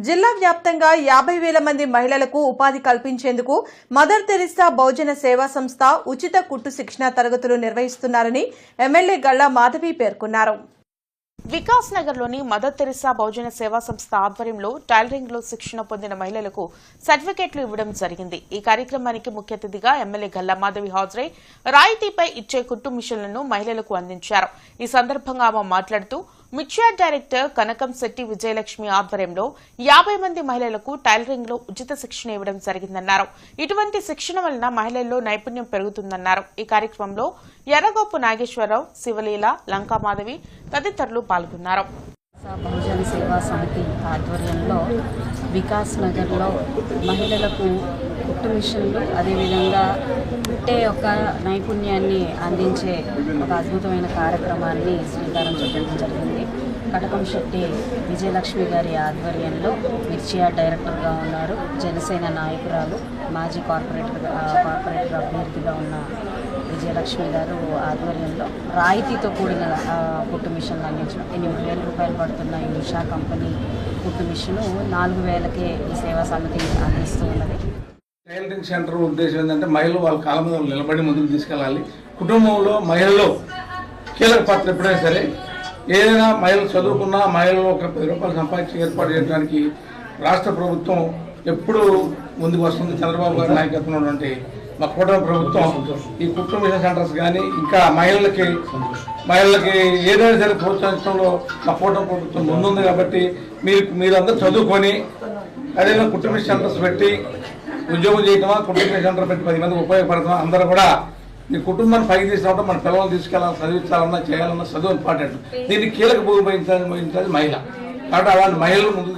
జిల్లా వ్యాప్తంగా 50,000 మంది మహిళలకు ఉపాధి కల్పించేందుకు మదర్ తెరిసా బహుజన సేవా సంస్థ ఉచిత కుట్టు శిక్షణ తరగతులు నిర్వహిస్తున్నారని ఎమ్మెల్యే గల్లా మాధవి పేర్కొన్నారు. వికాస్ నగర్లోని మదర్ తెరిసా బహుజన సేవా సంస్థ ఆధ్వర్యంలో టైలరింగ్ లో శిక్షణ పొందిన మహిళలకు సర్టిఫికెట్లు ఇవ్వడం జరిగింది. ఈ కార్యక్రమానికి ముఖ్య అతిథిగా ఎమ్మెల్యే గల్లా మాధవి హాజరై రాయితీపై ఇచ్చే కుట్టు మిషన్లను మహిళలకు అందించారు. ఈ సందర్భంగా ఆమె మాట్లాడుతూ మిర్చియార్డ్ డైరెక్టర్ కనకం శెట్టి విజయలక్ష్మి ఆధ్వర్యంలో 50 మంది మహిళలకు టైలరింగ్ లో ఉచిత శిక్షణ ఇవ్వడం జరిగిందన్నారు. ఇటువంటి శిక్షణ వలన మహిళల్లో నైపుణ్యం పెరుగుతుందన్నారు. ఈ కార్యక్రమంలో ఎర్రగోపు నాగేశ్వరరావు, శివలీల, లంకామాధవి తదితరులు పాల్గొన్నారు. బహుజన సేవా సమితి ఆధ్వర్యంలో వికాస్ నగర్లో మహిళలకు కుట్టు మిషన్లు అదేవిధంగా కుట్టే యొక్క నైపుణ్యాన్ని అందించే ఒక అద్భుతమైన కార్యక్రమాన్ని శ్రీకారం చుట్టడం జరిగింది. కటకం శెట్టి విజయలక్ష్మి గారి ఆధ్వర్యంలో మిర్చియార్డ్ డైరెక్టర్గా ఉన్నారు. జనసేన నాయకురాలు, మాజీ కార్పొరేటర్ అభ్యర్థిగా ఉన్న విజయలక్ష్మి గారు ఆధ్వర్యంలో రాయితీతో కూడిన కుట్టు మిషన్లు అందించడం. 8,000 రూపాయలు పడుతున్న ఈ ఉషా కంపెనీ కుట్టు మిషను 4,000కే ఈ సేవా సమితి అందిస్తూ ఉన్నది. టైలరింగ్ సెంటర్ ఉద్దేశం ఏంటంటే మహిళలు వాళ్ళ కాళ్ళ మీద నిలబడి ముందుకు తీసుకెళ్ళాలి. కుటుంబంలో మహిళలు కీలక పాత్ర ఎప్పుడైనా సరే, ఏదైనా మహిళలు చదువుకున్నా మహిళలు ఒక 10 రూపాయలు సంపాదించి ఏర్పాటు చేయడానికి రాష్ట్ర ప్రభుత్వం ఎప్పుడు ముందుకు వస్తుంది. చంద్రబాబు గారి నాయకత్వంలో ఉన్నటువంటి మా కూటమి ప్రభుత్వం ఈ కుట్టు మిషన్ సెంటర్స్ కానీ ఇంకా మహిళలకి ఏదైనా సరే ప్రోత్సహించడంలో మా కూటమి ప్రభుత్వం ముందుంది. కాబట్టి మీరందరూ చదువుకొని అదేవిధంగా కుట్టు మిషన్ సెంటర్స్ పెట్టి ఉద్యోగం చేయటమా, కుట్టు మిషన్ సెంటర్ పెట్టి 10 మందికి ఉపయోగపడతామా, అందరూ కూడా మీ కుటుంబాన్ని పైకి తీసుకురావడం, మన పిల్లల్ని తీసుకెళ్ళాలి, చదివించాలన్నా చేయాలన్నా చదువు ఇంపార్టెంట్. దీనికి కీలక భూమి వహించాలి మహిళ. కాబట్టి అలాంటి మహిళలు ముందు